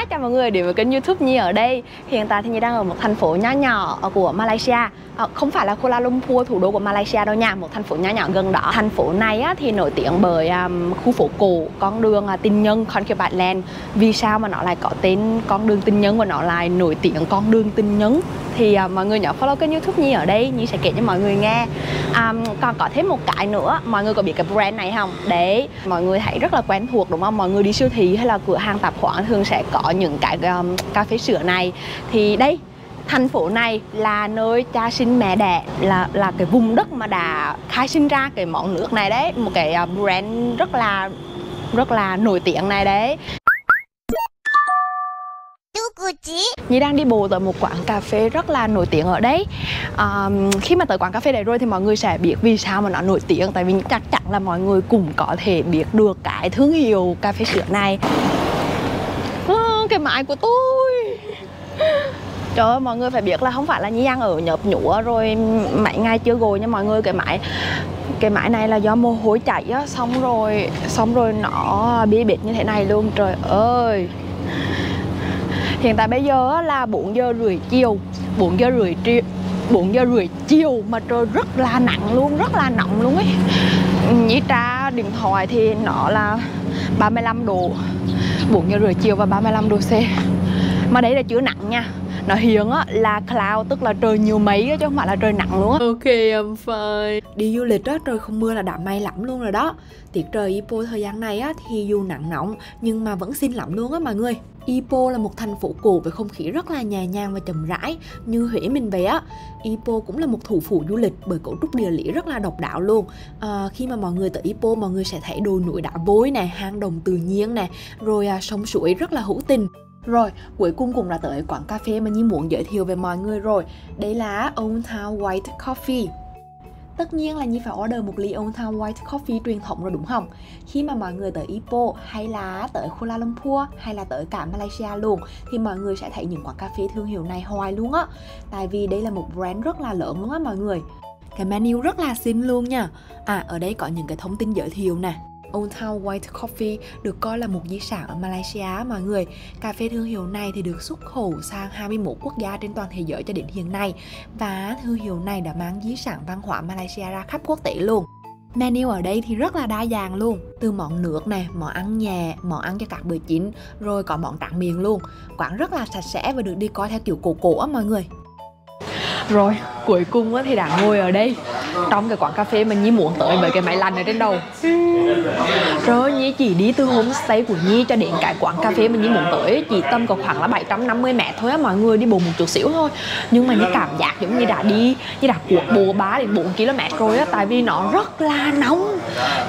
Hi, chào mọi người đến với kênh YouTube Nhi ở đây. Hiện tại thì Nhi đang ở một thành phố nhỏ nhỏ của Malaysia. Không phải là Kuala Lumpur, thủ đô của Malaysia đâu nha, một thành phố nhỏ nhỏ gần đó. Thành phố này á, thì nổi tiếng bởi khu phố cổ, con đường tình nhân Concubine Land. Vì sao mà nó lại có tên con đường tình nhân và nó lại nổi tiếng con đường tình nhân? Thì mọi người nhớ follow kênh YouTube Nhi ở đây, Nhi sẽ kể cho mọi người nghe. Còn có thêm một cái nữa, mọi người có biết cái brand này không? Đấy, mọi người thấy rất là quen thuộc đúng không? Mọi người đi siêu thị hay là cửa hàng tạp hóa thường sẽ có những cái cà phê sữa này. Thì đây, thành phố này là nơi cha sinh mẹ đẻ, là cái vùng đất mà đã khai sinh ra cái món nước này đấy, một cái brand rất là nổi tiếng này đấy. Nhi đang đi bộ tới một quán cà phê rất là nổi tiếng ở đấy. Khi mà tới quán cà phê này rồi thì mọi người sẽ biết vì sao mà nó nổi tiếng. Tại vì chắc chắn là mọi người cũng có thể biết được cái thương hiệu cà phê sữa này. Cái máy của tôi. Trời ơi, mọi người phải biết là không phải là Nhi đang ở nhợp nhũa rồi mấy ngày chưa gội nha mọi người. Cái máy này là do mồ hôi chảy á, xong rồi nó bí bít như thế này luôn. Trời ơi. Hiện tại bây giờ là 4 giờ rưỡi chiều 4 giờ rưỡi chiều mà trời rất là nặng luôn, rất là nóng luôn ấy. Nhi tra điện thoại thì nó là 35 độ, 4 giờ rưỡi chiều và 35 độ C. Mà đấy là chưa nặng nha. Nó hiện á là cloud, tức là trời nhiều mây á, chứ không phải là trời nặng luôn á. Ok, I'm fine. Đi du lịch á, trời không mưa là đã may lắm luôn rồi đó. Tiết trời Ipoh thời gian này á thì dù nắng nóng nhưng mà vẫn xinh lắm luôn á mọi người. Ipoh là một thành phố cổ với không khí rất là nhẹ nhàng và chậm rãi như Huế mình vậy á. Ipoh cũng là một thủ phủ du lịch bởi cấu trúc địa lý rất là độc đáo luôn. Khi mà mọi người tới Ipoh, mọi người sẽ thấy đồi núi đá vôi này, hang động tự nhiên này, rồi sông suối rất là hữu tình. Rồi, cuối cùng cũng đã tới quán cà phê mà Nhi muốn giới thiệu về mọi người rồi. Đây là Old Town White Coffee. Tất nhiên là Nhi phải order một ly Old Town White Coffee truyền thống rồi đúng không? Khi mà mọi người tới Ipoh hay là tới Kuala Lumpur hay là tới cả Malaysia luôn thì mọi người sẽ thấy những quán cà phê thương hiệu này hoài luôn á. Tại vì đây là một brand rất là lớn luôn á mọi người. Cái menu rất là xinh luôn nha. Ở đây có những cái thông tin giới thiệu nè. Old Town White Coffee được coi là một di sản ở Malaysia mọi người. Cà phê thương hiệu này thì được xuất khẩu sang 21 quốc gia trên toàn thế giới cho đến hiện nay. Và thương hiệu này đã mang di sản văn hóa Malaysia ra khắp quốc tế luôn. Menu ở đây thì rất là đa dạng luôn. Từ món nước này, món ăn nhẹ, món ăn cho các bữa chính, rồi có món tráng miệng luôn. Quán rất là sạch sẽ và được đi coi theo kiểu cổ cổ á mọi người. Rồi, cuối cùng thì đã ngồi ở đây trong cái quán cà phê mà Nhi muốn tới với cái máy lạnh ở trên đầu. Rồi Nhi chỉ đi từ homestay của Nhi cho đến cái quán cà phê mà Nhi muốn tới chỉ tầm có khoảng là 750 mét thôi á mọi người, đi bộ một chút xíu thôi. Nhưng mà Nhi cảm giác giống như Nhi đã cuốc bộ 3 đến 4 km rồi á, tại vì nó rất là nóng.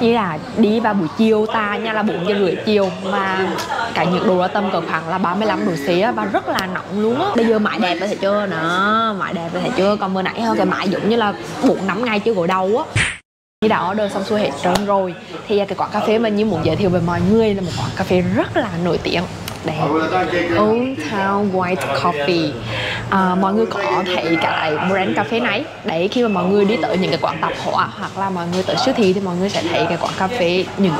Nhi là đi vào buổi chiều ta nha, là 4 giờ rưỡi chiều mà cái nhiệt độ là tầm có khoảng là 35 độ C á, và rất là nóng luôn á. Bây giờ mãi đẹp rồi thấy chưa nè, mãi đẹp rồi thấy chưa, còn bữa nãy hơn cái mãi giống như là 4-5 ngày chưa gội đầu á. Nhi đã order xong xuôi hết trơn rồi. Thì cái quán cà phê mà Nhi muốn giới thiệu với mọi người là một quán cà phê rất là nổi tiếng. Đây, Old Town White Coffee. Mọi người có thấy cái brand cà phê này đấy, khi mà mọi người đi tới những cái quán tạp hóa hoặc là mọi người tới siêu thị thì mọi người sẽ thấy cái quán cà phê, những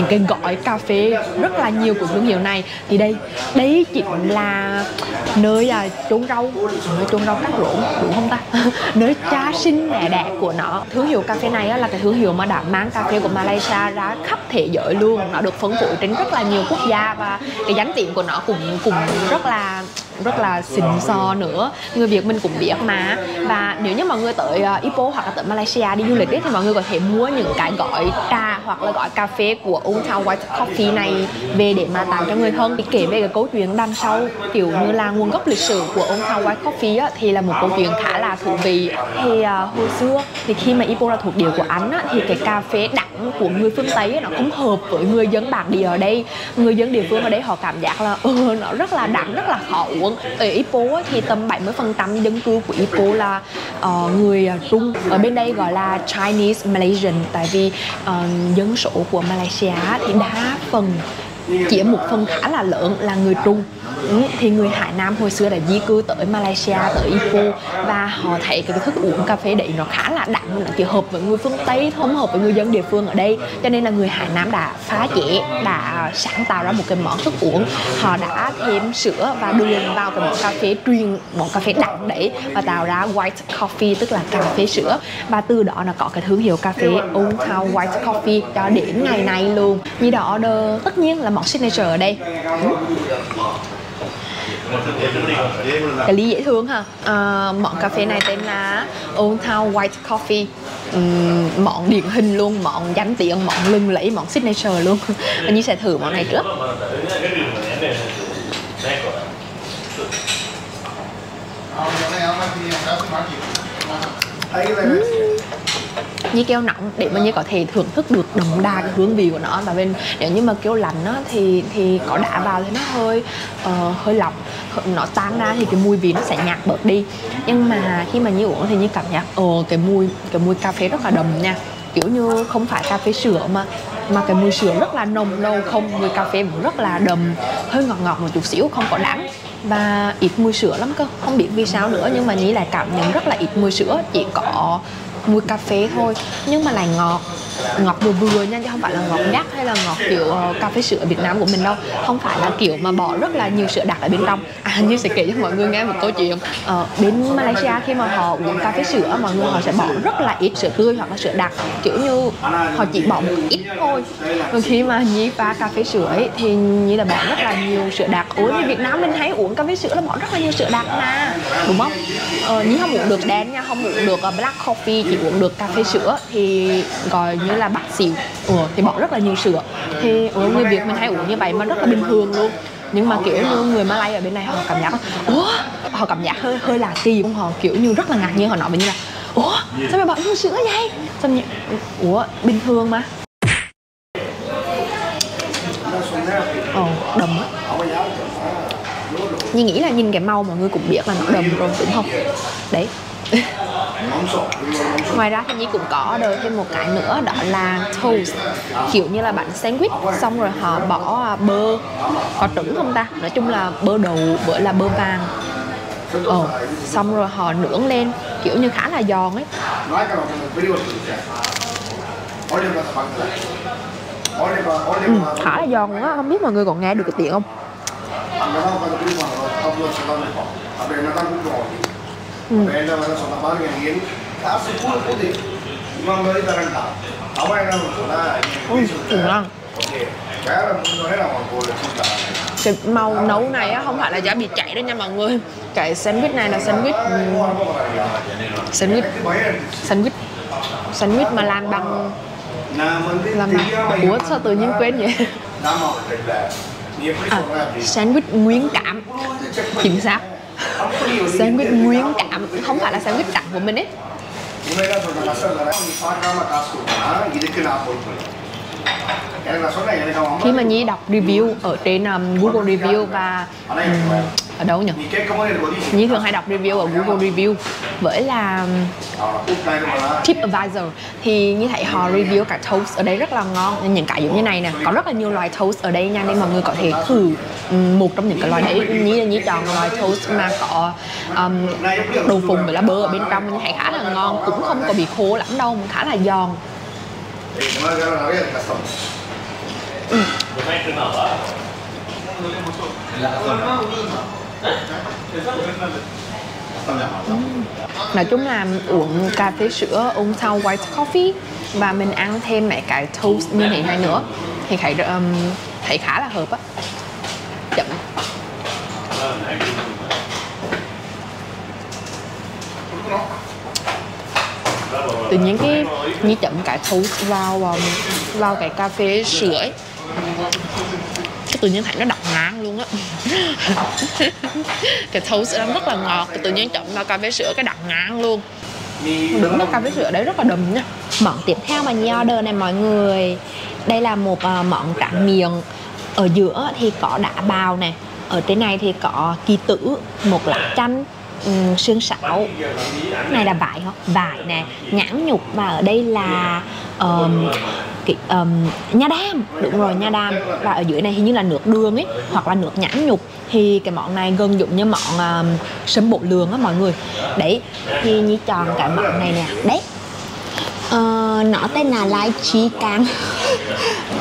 cái gói cà phê rất là nhiều của thương hiệu này. Thì đây chính là nơi chôn rau cắt rốn đúng không ta? Nơi cha sinh mẹ đẻ của nó. Thương hiệu cà phê này là cái thương hiệu mà đã mang cà phê của Malaysia ra khắp thế giới luôn. Nó được phân phối trên rất là nhiều quốc gia và cái danh tiếng của nó cũng rất là xịn sò nữa. Người Việt mình cũng biết mà. Và nếu như mọi người tới Ipoh hoặc là tới Malaysia đi du lịch ấy, thì mọi người có thể mua những cái gói trà hoặc là gói cà phê của Old Town White Coffee này về để mà tặng cho người thân. Thì kể về cái câu chuyện đằng sau kiểu như là nguồn gốc lịch sử của Old Town White Coffee á, thì là một câu chuyện khá là thú vị. Thì hồi xưa thì khi mà Ipoh là thuộc địa của Anh á, thì cái cà phê đắng của người phương Tây ấy, nó không hợp với người dân bản địa ở đây. Người dân địa phương ở đây họ cảm giác là nó rất là đắng, rất là khó uống. Ở Ipoh thì tầm 70% dân cư của Ipoh là người Trung. Ở bên đây gọi là Chinese Malaysian, tại vì dân số của Malaysia thì đa phần chiếm một phần khá là lớn là người Trung. Thì người Hải Nam hồi xưa đã di cư tới Malaysia, tới Ipoh, và họ thấy cái thức uống cà phê đấy nó khá là đậm, nó chỉ hợp với người phương Tây, không hợp với người dân địa phương ở đây, cho nên là người Hải Nam đã phá chế, đã sáng tạo ra một cái món thức uống. Họ đã thêm sữa và đường vào cái món cà phê truyền, món cà phê đậm đấy, và tạo ra white coffee, tức là cà phê sữa, và từ đó nó có cái thương hiệu cà phê Old Town White Coffee cho đến ngày nay luôn. Như đó order tất nhiên là món signature ở đây. Cái ly dễ thương ha. Món cà phê này tên là Old Town White Coffee. Món điển hình luôn, món danh tiếng, món lừng lẫy, món signature luôn. Và Nhi sẽ thử món này trước. Nhi keo nóng để mà Nhi có thể thưởng thức được đậm đà cái hương vị của nó. Và bên nếu như mà keo lạnh á, thì có đá vào thì nó hơi lọc, nó tan ra thì cái mùi vị nó sẽ nhạt bớt đi. Nhưng mà khi mà Nhi uống thì Nhi cảm giác cái mùi cà phê rất là đậm nha, kiểu như không phải cà phê sữa mà cái mùi sữa rất là nồng lâu không, mùi cà phê vẫn rất là đậm, hơi ngọt ngọt một chút xíu, không có đắng và ít mùi sữa lắm cơ. Không biết vì sao nữa nhưng mà Nhi lại cảm nhận rất là ít mùi sữa, chỉ có mùi cà phê thôi, nhưng mà lại ngọt vừa vừa nha, chứ không phải là ngọt gắt hay là ngọt kiểu cà phê sữa Việt Nam của mình đâu, không phải là kiểu mà bỏ rất là nhiều sữa đặc ở bên trong. Như sẽ kể cho mọi người nghe một câu chuyện. Bên Malaysia khi mà họ uống cà phê sữa, mọi người họ sẽ bỏ rất là ít sữa tươi hoặc là sữa đặc, kiểu như họ chỉ bỏ một ít thôi. Rồi khi mà Nhi pha cà phê sữa ấy, thì Nhi là bỏ rất là nhiều sữa đặc. Ủa như Việt Nam mình hay uống cà phê sữa là bỏ rất là nhiều sữa đặc mà, đúng không? Nhi không uống được đen nha, không uống được black coffee, chỉ uống được cà phê sữa thì gọi như là bạc xỉu. Thì bỏ rất là nhiều sữa. Thì người Việt mình hay uống như vậy mà rất là bình thường luôn. Nhưng mà kiểu như người Malay ở bên này họ cảm giác họ cảm giác hơi là kỳ, họ kiểu như rất là ngạc nhiên, họ nói với như là sao mày bỏ nhiều sữa vậy? Xong như bình thường mà. Đậm á. Nhi nghĩ là nhìn cái màu mọi người cũng biết là nó đậm rồi đúng không? Đấy. Ngoài ra thì Nhi cũng có order thêm một cái nữa, đó là toast, kiểu như là bánh sandwich, xong rồi họ bỏ bơ, có trứng không ta? Nói chung là bơ đậu với là bơ vàng. Xong rồi họ nướng lên kiểu như khá là giòn ấy. Khá là giòn á, không biết mọi người còn nghe được cái tiếng không? Cái màu nấu này á không phải là giá bị chảy đâu nha mọi người. Cái sandwich này là sandwich mà làm bằng ủa sao tự nhiên quên vậy? Sandwich nguyên cảm, chính xác. Sandwich nguyên cảm, không phải là sandwich trắng của mình ấy. Khi mà Nhi đọc review ở trên Google Review và ở đâu nhỉ? Nhi thường hay đọc review ở Google Review với là TripAdvisor, thì Nhi thấy họ review cả toast ở đây rất là ngon. Những cái giống như này nè, có rất là nhiều loại toast ở đây nha, nên mọi người có thể thử một trong những cái loại đấy. Nhi chọn loại toast mà có đậu phụng với là bơ ở bên trong, Nhi thấy khá là ngon, cũng không có bị khô lắm đâu, khá là giòn. Nói chung là uống cà phê sữa Old Town White Coffee và mình ăn thêm mấy cái toast như thế này nữa thì thấy khá là hợp á. Chậm. Tự nhiên cái như chậm cái toast vào cái cà phê sữa ấy, cái tự nhiên thấy nó đậm ngang luôn á. Cái toast nó rất là ngọt, tự nhiên chậm vào cà phê sữa cái đậm ngang luôn. Đúng là cà phê sữa đấy rất là đậm nha. Món tiếp theo mà Nhi order này mọi người, đây là một món tráng miệng. Ở giữa thì có đá bào nè, ở trên này thì có kỳ tử, một lá chanh, xương sáo, này là vải hả? Vải nè, nhãn nhục, và ở đây là nha đam, đúng rồi, nha đam, và ở dưới này hình như là nước đường ấy, hoặc là nước nhãn nhục. Thì cái món này gần giống như món sâm bổ lường á mọi người. Đấy, thì Nhi chọn cái món này nè. Đấy, nó tên là lai chi cang.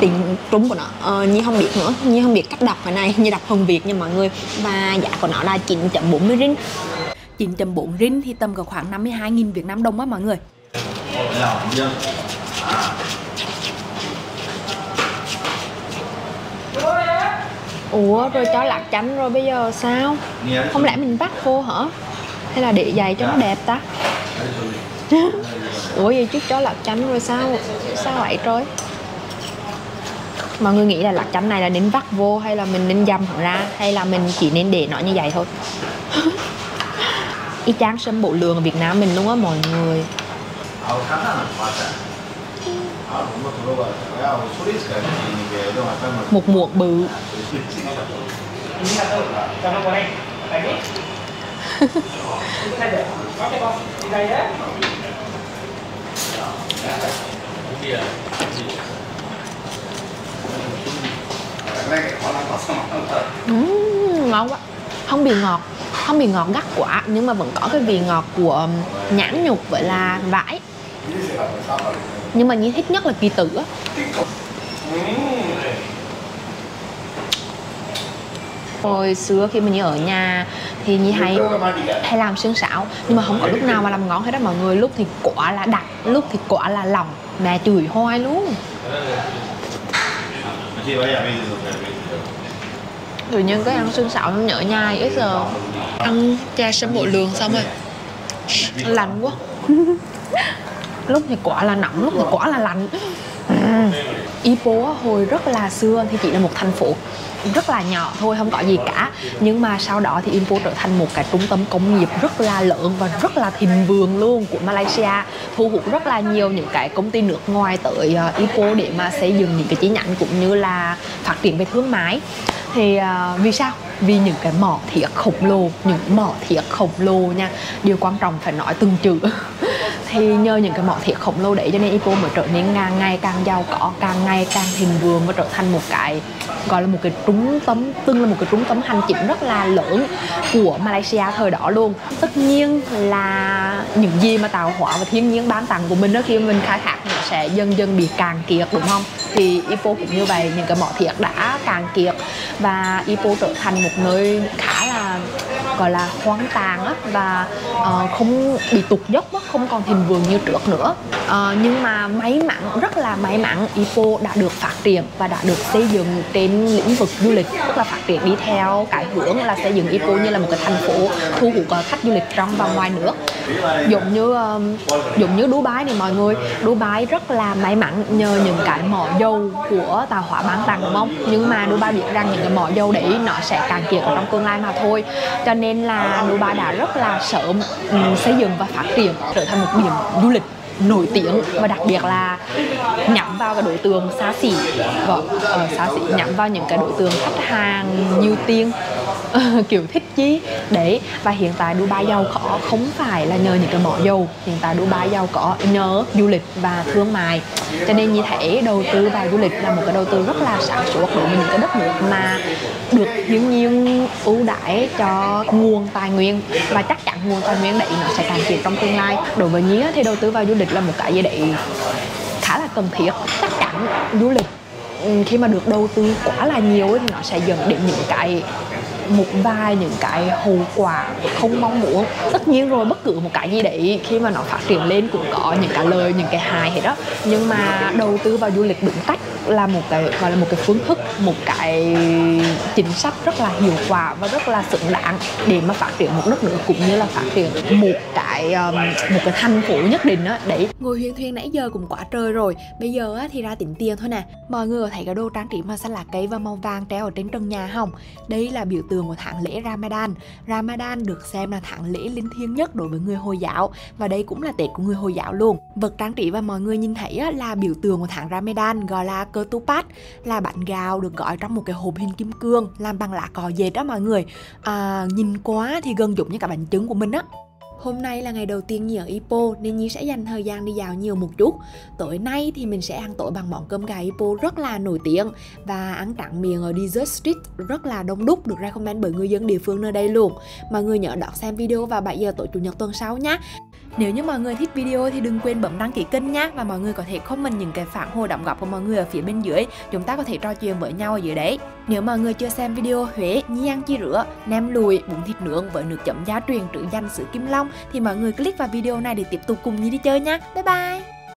Tiếng Trung của nó Nhi không biết nữa, Nhi không biết cách đọc cái này, Nhi đọc Hồng Việt nha mọi người. Và giá của nó là 9.40 rin. 9.4 rin thì tầm khoảng 52.000 Việt Nam đồng á mọi người. Ủa rồi cho lạc chanh rồi bây giờ sao? Không lẽ mình vắt vô hả? Hay là để dày cho nó đẹp ta? Ủa vậy chứ cho lạc chanh rồi sao? Sao vậy trời? Mọi người nghĩ là lạc chanh này là nên vắt vô, hay là mình nên dầm ra, hay là mình chỉ nên để nó như vậy thôi? Y chang sâm bổ lường ở Việt Nam mình luôn á mọi người. Một muỗng bự. Ngon quá. Không bị ngọt, không bị ngọt gắt quá, nhưng mà vẫn có cái vị ngọt của nhãn nhục với là vải. Nhưng mà Nhi thích nhất là kỳ tử á. Hồi xưa khi mà Nhi ở nhà thì Nhi hay làm xương sáo, nhưng mà không có lúc nào mà làm ngon hết đó mọi người. Lúc thì quả là đặc, lúc thì quả là lòng, mẹ chửi hoài luôn. Tự nhiên cái ăn xương sáo nhớ nhai ít giờ. Ăn chè sâm bổ lường xong rồi lạnh quá. Lúc thì quả là nóng, lúc thì quả là lạnh. Ipoh hồi rất là xưa thì chỉ là một thành phố rất là nhỏ thôi, không có gì cả. Nhưng mà sau đó thì Ipoh trở thành một cái trung tâm công nghiệp rất là lớn và rất là thịnh vượng luôn của Malaysia, thu hút rất là nhiều những cái công ty nước ngoài tới Ipoh để mà xây dựng những cái chi nhánh cũng như là phát triển về thương mại. Thì vì sao? Vì những cái mỏ thiếc khổng lồ, những mỏ thiếc khổng lồ nha. Điều quan trọng phải nói từng chữ. Thì nhờ những cái mỏ thiếc khổng lồ đấy cho nên Ipoh mới trở nên càng ngày càng giàu có, càng ngày càng thịnh vượng và trở thành một cái gọi là một cái trung tâm, từng là một cái trung tâm hành chính rất là lớn của Malaysia thời đó luôn. Tất nhiên là những gì mà tạo hóa và thiên nhiên ban tặng của mình đó, khi mình khai thác nó sẽ dần dần bị cạn kiệt, đúng không? Thì Ipoh cũng như vậy, những cái mỏ thiếc đã cạn kiệt và Ipoh trở thành một nơi khá là gọi là hoang tàn á, và không bị tụt dốc á, không còn thịnh vượng như trước nữa. Nhưng mà may mắn, rất là may mắn, Ipoh đã được phát triển và đã được xây dựng trên lĩnh vực du lịch, tức là phát triển đi theo cái hướng là xây dựng Ipoh như là một cái thành phố thu hút khách du lịch trong và ngoài nước. Giống như Dubai này mọi người. Dubai rất là may mắn nhờ những cái mỏ dầu của tạo hóa ban tặng, đúng không? Nhưng mà Dubai biết rằng những cái mỏ dầu đấy nó sẽ cạn kiệt ở trong tương lai mà thôi. Cho nên là Dubai đã rất là sớm xây dựng và phát triển trở thành một điểm du lịch nổi tiếng, và đặc biệt là nhắm vào cái đối tượng xa xỉ, nhắm vào những cái đối tượng khách hàng như tiên, kiểu thích chi đấy. Và hiện tại Dubai giàu có không phải là nhờ những cái mỏ dầu, hiện tại Dubai giàu có nhờ du lịch và thương mại. Cho nên như thấy đầu tư vào du lịch là một cái đầu tư rất là sáng suốt đối với những cái đất nước mà được thiên nhiên ưu đãi cho nguồn tài nguyên, và chắc chắn nguồn tài nguyên đấy nó sẽ cạn kiệt trong tương lai. Đối với Nhi thì đầu tư vào du lịch là một cái gì đấy khá là cần thiết. Chắc chắn du lịch khi mà được đầu tư quá là nhiều thì nó sẽ dẫn đến một vài những cái hậu quả không mong muốn. Tất nhiên rồi, bất cứ một cái gì đấy khi mà nó phát triển lên cũng có những cái lợi, những cái hại hết đó. Nhưng mà đầu tư vào du lịch đúng cách là một cái gọi là một cái phương thức, một cái chính sách rất là hiệu quả và rất là xứng đáng để mà phát triển một đất nước cũng như là phát triển một cái thành phố nhất định đó. Đấy, ngồi huyền thuyền nãy giờ cũng quá trời rồi, bây giờ thì ra tính tiền thôi nè. Mọi người có thấy cái đồ trang trí màu xanh lá cây và màu vàng treo ở trên trần nhà không? Đây là biểu tượng tượng của tháng lễ Ramadan. Ramadan được xem là tháng lễ linh thiêng nhất đối với người Hồi giáo và đây cũng là Tết của người Hồi giáo luôn. Vật trang trí và mọi người nhìn thấy là biểu tượng của tháng Ramadan, gọi là ketupat, là bánh gạo được gói trong một cái hộp hình kim cương làm bằng lá cọ dệt đó mọi người. Nhìn quá thì gần giống như cả bánh trứng của mình á. Hôm nay là ngày đầu tiên Nhi ở Ipoh nên Nhi sẽ dành thời gian đi dạo nhiều một chút. Tối nay thì mình sẽ ăn tối bằng món cơm gà Ipoh rất là nổi tiếng và ăn tráng miệng ở Dessert Street rất là đông đúc, được recommend bởi người dân địa phương nơi đây luôn. Mọi người nhớ đón xem video vào 7 giờ tối Chủ nhật tuần sau nhé. Nếu như mọi người thích video thì đừng quên bấm đăng ký kênh nhé. Và mọi người có thể comment những cái phản hồi đóng góp của mọi người ở phía bên dưới. Chúng ta có thể trò chuyện với nhau ở dưới đấy. Nếu mọi người chưa xem video Huế, Nhi ăn chi rửa, nem lùi, bún thịt nướng với nước chấm gia truyền trữ danh xứ Kim Long thì mọi người click vào video này để tiếp tục cùng Nhi đi chơi nhé. Bye bye!